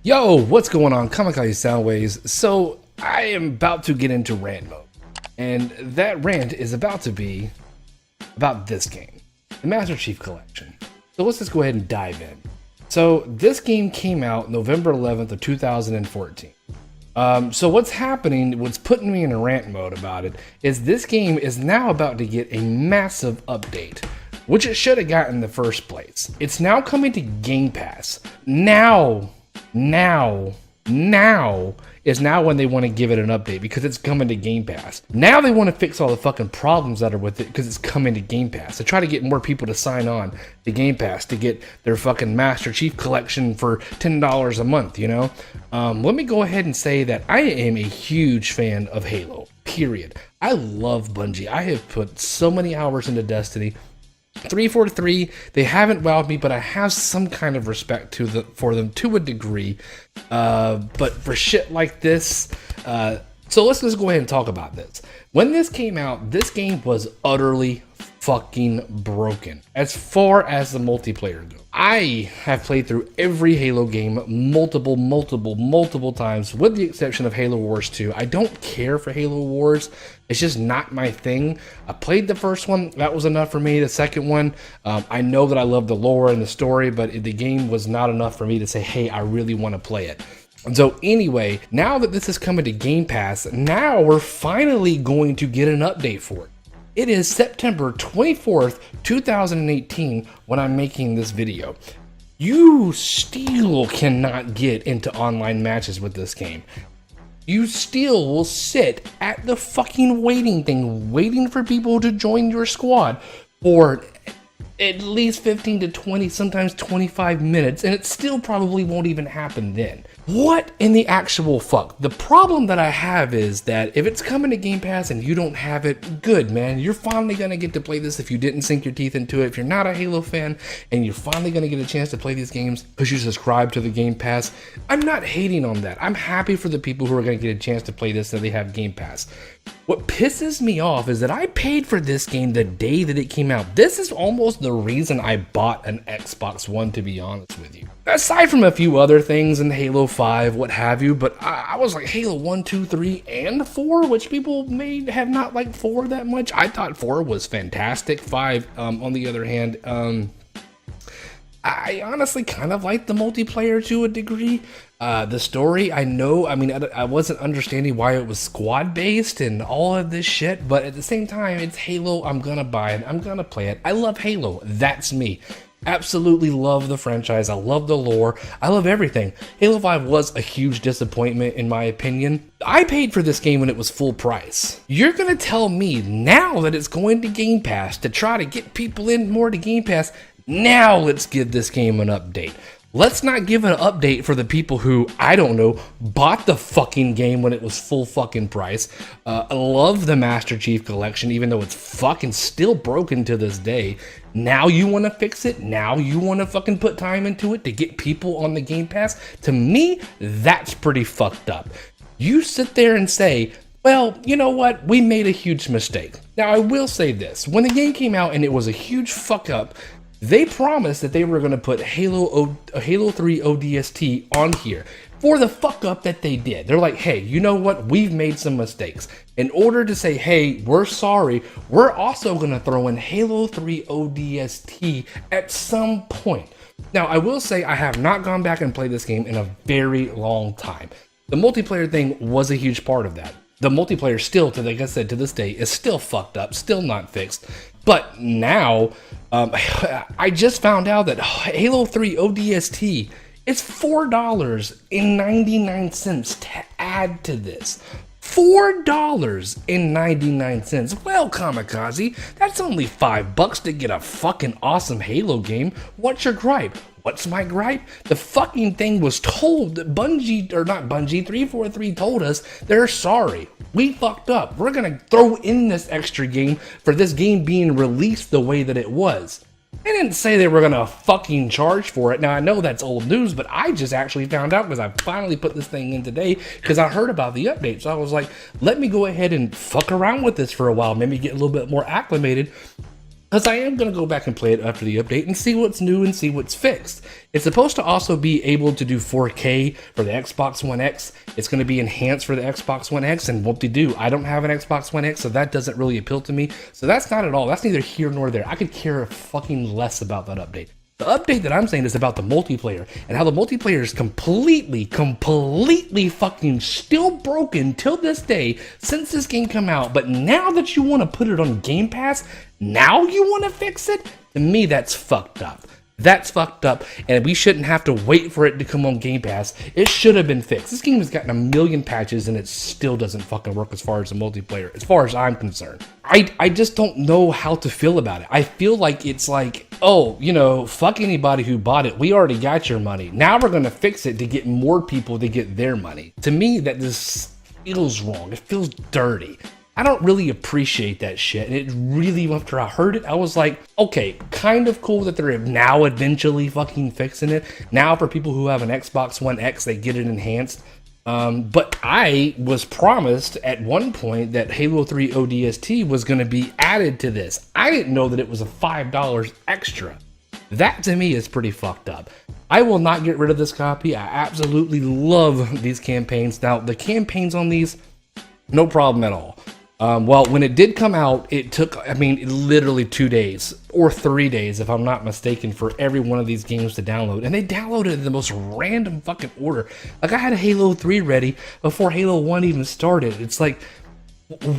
Yo, what's going on, Kamikaze Soundwaves? So, I am about to get into rant mode, and that rant is about to be about this game, the Master Chief Collection. So let's just go ahead and dive in. So, this game came out November 11th of 2014. So what's happening, what's putting me in a rant mode about it, is this game is now about to get a massive update, which it should have gotten in the first place. It's now coming to Game Pass. Now is now when they want to give it an update because it's coming to Game Pass. Now they want to fix all the fucking problems that are with it because it's coming to Game Pass. To try to get more people to sign on to Game Pass to get their fucking Master Chief collection for $10 a month, you know? Let me go ahead and say that I am a huge fan of Halo, period. I love Bungie. I have put so many hours into Destiny. 343, they haven't wowed me, but I have some kind of respect for them to a degree. But for shit like this, so let's just go ahead and talk about this. When this came out, this game was utterly fucking broken as far as the multiplayer goes. I have played through every Halo game multiple times, with the exception of Halo Wars 2. I don't care for Halo Wars. It's just not my thing. I played the first one. That was enough for me. The second one, I know that I love the lore and the story, but the game was not enough for me to say, hey, I really want to play it. And so anyway, now that this is coming to Game Pass, now we're finally going to get an update for it. It is September 24th, 2018 when I'm making this video. You still cannot get into online matches with this game. You still will sit at the fucking waiting thing, waiting for people to join your squad for at least 15 to 20, sometimes 25 minutes, and it still probably won't even happen then. What in the actual fuck? The problem that I have is that if it's coming to Game Pass and you don't have it, good, man. You're finally gonna get to play this if you didn't sink your teeth into it. If you're not a Halo fan and you're finally gonna get a chance to play these games because you subscribe to the Game Pass, I'm not hating on that. I'm happy for the people who are gonna get a chance to play this and they have Game Pass. What pisses me off is that I paid for this game the day that it came out. This is almost the reason I bought an Xbox One, to be honest with you. Aside from a few other things in Halo 5, what have you, but I was like Halo 1, 2, 3, and 4, which people may have not liked 4 that much. I thought 4 was fantastic. 5, on the other hand, I honestly kind of like the multiplayer to a degree. The story, I wasn't understanding why it was squad based and all of this shit, but at the same time, it's Halo. I'm gonna buy it. I'm gonna play it. I love Halo. That's me. Absolutely love the franchise. I love the lore. I love everything. Halo 5 was a huge disappointment in my opinion. I paid for this game when it was full price. You're gonna tell me now that it's going to Game Pass to try to get people in more to Game Pass. Now let's give this game an update. Let's not give an update for the people who, I don't know, bought the fucking game when it was full fucking price. I love the Master Chief collection, even though it's fucking still broken to this day. Now you want to fix it? Now you want to fucking put time into it to get people on the Game Pass? To me, that's pretty fucked up. You sit there and say, well, you know what? We made a huge mistake. Now, I will say this. When the game came out and it was a huge fuck up, they promised that they were going to put Halo 3 ODST on here for the fuck up that they did. They're like, hey, you know what? We've made some mistakes. In order to say, hey, we're sorry, we're also going to throw in Halo 3 ODST at some point. Now, I will say I have not gone back and played this game in a very long time. The multiplayer thing was a huge part of that. The multiplayer still, like I said, to this day, is still fucked up, still not fixed. But now, I just found out that Halo 3 ODST is $4.99 to add to this. $4.99. Well, Kamikaze, that's only $5 to get a fucking awesome Halo game. What's your gripe? What's my gripe? The fucking thing was told that Bungie, or not Bungie, 343 told us they're sorry. We fucked up. We're gonna throw in this extra game for this game being released the way that it was. They didn't say they were gonna fucking charge for it. Now I know that's old news, but I just actually found out because I finally put this thing in today because I heard about the update. So I was like, let me go ahead and fuck around with this for a while, maybe get a little bit more acclimated. because I am going to go back and play it after the update and see what's new and see what's fixed. It's supposed to also be able to do 4K for the Xbox One X. It's going to be enhanced for the Xbox One X, and whoop-de-doo, I don't have an Xbox One X, so that doesn't really appeal to me. So that's not at all. That's neither here nor there. I could care fucking less about that update. The update that I'm saying is about the multiplayer and how the multiplayer is completely fucking still broken till this day since this game come out. But now that you want to put it on Game Pass, now you want to fix it? To me, that's fucked up. That's fucked up, and we shouldn't have to wait for it to come on Game Pass. It should have been fixed. This game has gotten a million patches, and it still doesn't fucking work as far as the multiplayer, as far as I'm concerned. I just don't know how to feel about it. I feel like it's like, oh, you know, fuck anybody who bought it. We already got your money. Now we're going to fix it to get more people to get their money. To me, that just feels wrong. It feels dirty. I don't really appreciate that shit, and it really, after I heard it, I was like, okay, kind of cool that they're now eventually fucking fixing it. Now for people who have an Xbox One X, they get it enhanced. But I was promised at one point that Halo 3 ODST was going to be added to this. I didn't know that it was a $5 extra. That to me is pretty fucked up. I will not get rid of this copy. I absolutely love these campaigns. Now, the campaigns on these, no problem at all. Well, when it did come out, it took, I mean, literally 2 days or 3 days, if I'm not mistaken, for every one of these games to download. And they downloaded in the most random fucking order. Like, I had a Halo 3 ready before Halo 1 even started. It's like,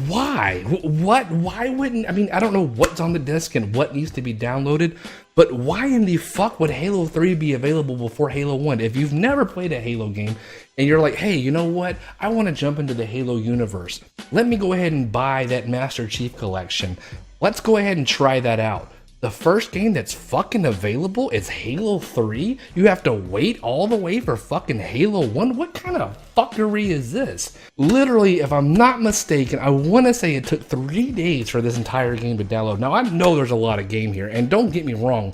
why? What? Why wouldn't, I mean, I don't know what's on the disc and what needs to be downloaded, but why in the fuck would Halo 3 be available before Halo 1? If you've never played a Halo game and you're like, hey, you know what? I want to jump into the Halo universe. Let me go ahead and buy that Master Chief Collection. Let's go ahead and try that out. The first game that's fucking available is Halo 3? You have to wait all the way for fucking Halo 1? What kind of fuckery is this? Literally, if I'm not mistaken, I want to say it took 3 days for this entire game to download. Now, I know there's a lot of game here, and don't get me wrong.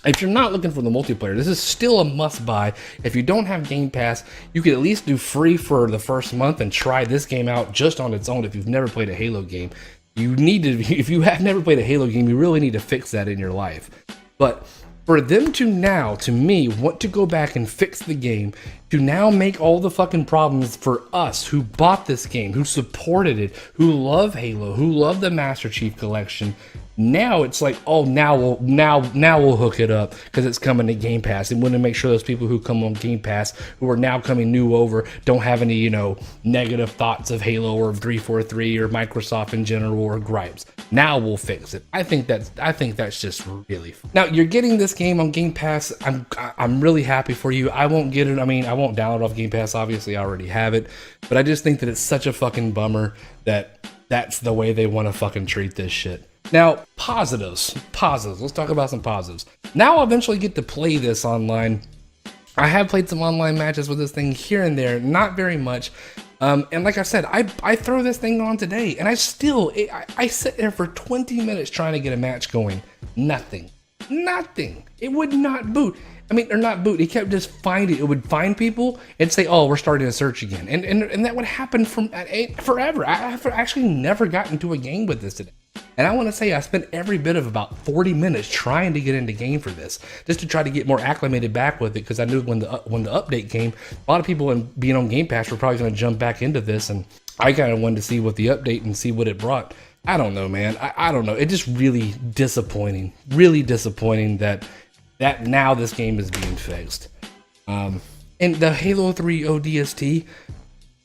If you're not looking for the multiplayer, this is still a must-buy. If you don't have Game Pass, you could at least do free for the first month and try this game out just on its own if you've never played a Halo game. You need to, if you have never played a Halo game, you really need to fix that in your life. But for them to now, to me, want to go back and fix the game, to now make all the fucking problems for us who bought this game, who supported it, who love Halo, who love the Master Chief Collection, now it's like, oh, now we'll hook it up because it's coming to Game Pass, and want to make sure those people who come on Game Pass, who are now coming new over, don't have any, you know, negative thoughts of Halo or 343 or Microsoft in general or gripes. Now we'll fix it. I think that's just really fun. Now you're getting this game on Game Pass. I'm really happy for you. I won't get it. I mean, I won't download off Game Pass. Obviously, I already have it, but I just think that it's such a fucking bummer that that's the way they want to fucking treat this shit. Now, positives. Let's talk about some positives. Now I'll eventually get to play this online. I have played some online matches with this thing here and there, not very much. And like I said, I throw this thing on today, and I sit there for 20 minutes trying to get a match going. Nothing. It would not boot. I mean, or not boot. It kept just finding. It would find people and say, "Oh, we're starting to search again," and that would happen forever. I've actually never gotten to a game with this today. And I want to say I spent every bit of about 40 minutes trying to get into game for this, just to try to get more acclimated back with it, because I knew when the update came, a lot of people being on Game Pass were probably going to jump back into this, and I kind of wanted to see what the update and see what it brought. I don't know, man. I don't know. It's just really disappointing that now this game is being fixed. And the Halo 3 ODST,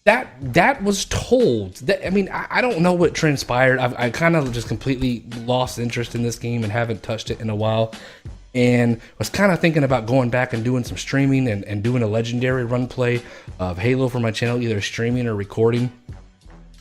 that was told. I mean, I don't know what transpired. I kind of just completely lost interest in this game and haven't touched it in a while. And was kind of thinking about going back and doing some streaming and doing a legendary run play of Halo for my channel, either streaming or recording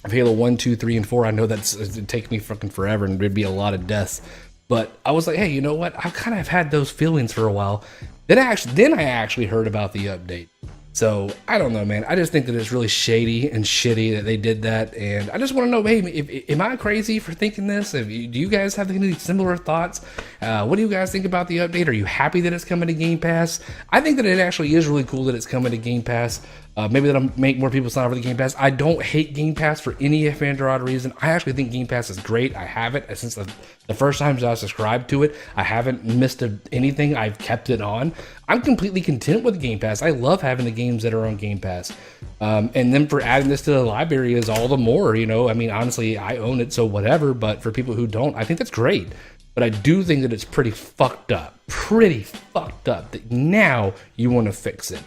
of Halo 1, 2, 3, and 4. I know it'd take me fucking forever and there'd be a lot of deaths. But I was like, hey, you know what? I kind of had those feelings for a while. Then I actually heard about the update. So, I don't know, man. I just think that it's really shady and shitty that they did that. And I just want to know, hey, am I crazy for thinking this? Do you guys have any similar thoughts? What do you guys think about the update? Are you happy that it's coming to Game Pass? I think that it actually is really cool that it's coming to Game Pass. Maybe that'll make more people sign up for the Game Pass. I don't hate Game Pass for any if and or odd reason. I actually think Game Pass is great. I have it since the first times I subscribed to it. I haven't missed anything. I've kept it on. I'm completely content with Game Pass. I love having the games that are on Game Pass. And then for adding this to the library is all the more, you know. I mean, honestly, I own it, so whatever. But for people who don't, I think that's great. But I do think that it's pretty fucked up that now you want to fix it.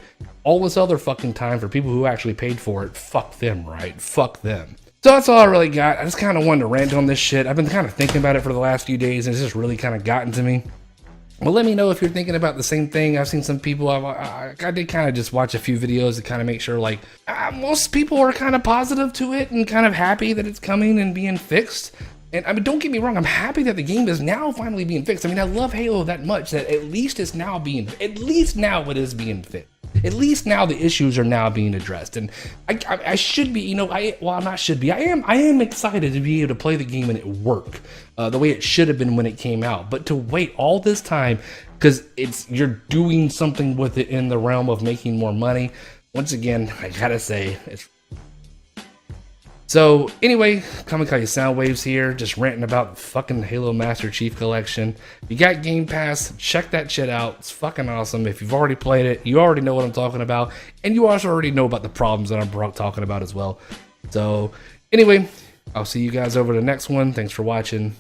All this other fucking time for people who actually paid for it, fuck them, right? Fuck them. So that's all I really got. I just kind of wanted to rant on this shit. I've been kind of thinking about it for the last few days, and it's just really kind of gotten to me. Well, let me know if you're thinking about the same thing. I've seen some people, I did kind of just watch a few videos to kind of make sure, like, most people are kind of positive to it and kind of happy that it's coming and being fixed. And I mean, don't get me wrong, I'm happy that the game is now finally being fixed. I mean, I love Halo that much that at least now it is being fixed. At least now the issues are now being addressed. And I should be, you know, I am excited to be able to play the game and it work the way it should have been when it came out. But to wait all this time, because you're doing something with it in the realm of making more money. Once again, I gotta say, it's so anyway, Kamikaze Soundwaves here, just ranting about the fucking Halo Master Chief Collection. If you got Game Pass, check that shit out. It's fucking awesome. If you've already played it, you already know what I'm talking about. And you also already know about the problems that I'm talking about as well. So anyway, I'll see you guys over the next one. Thanks for watching.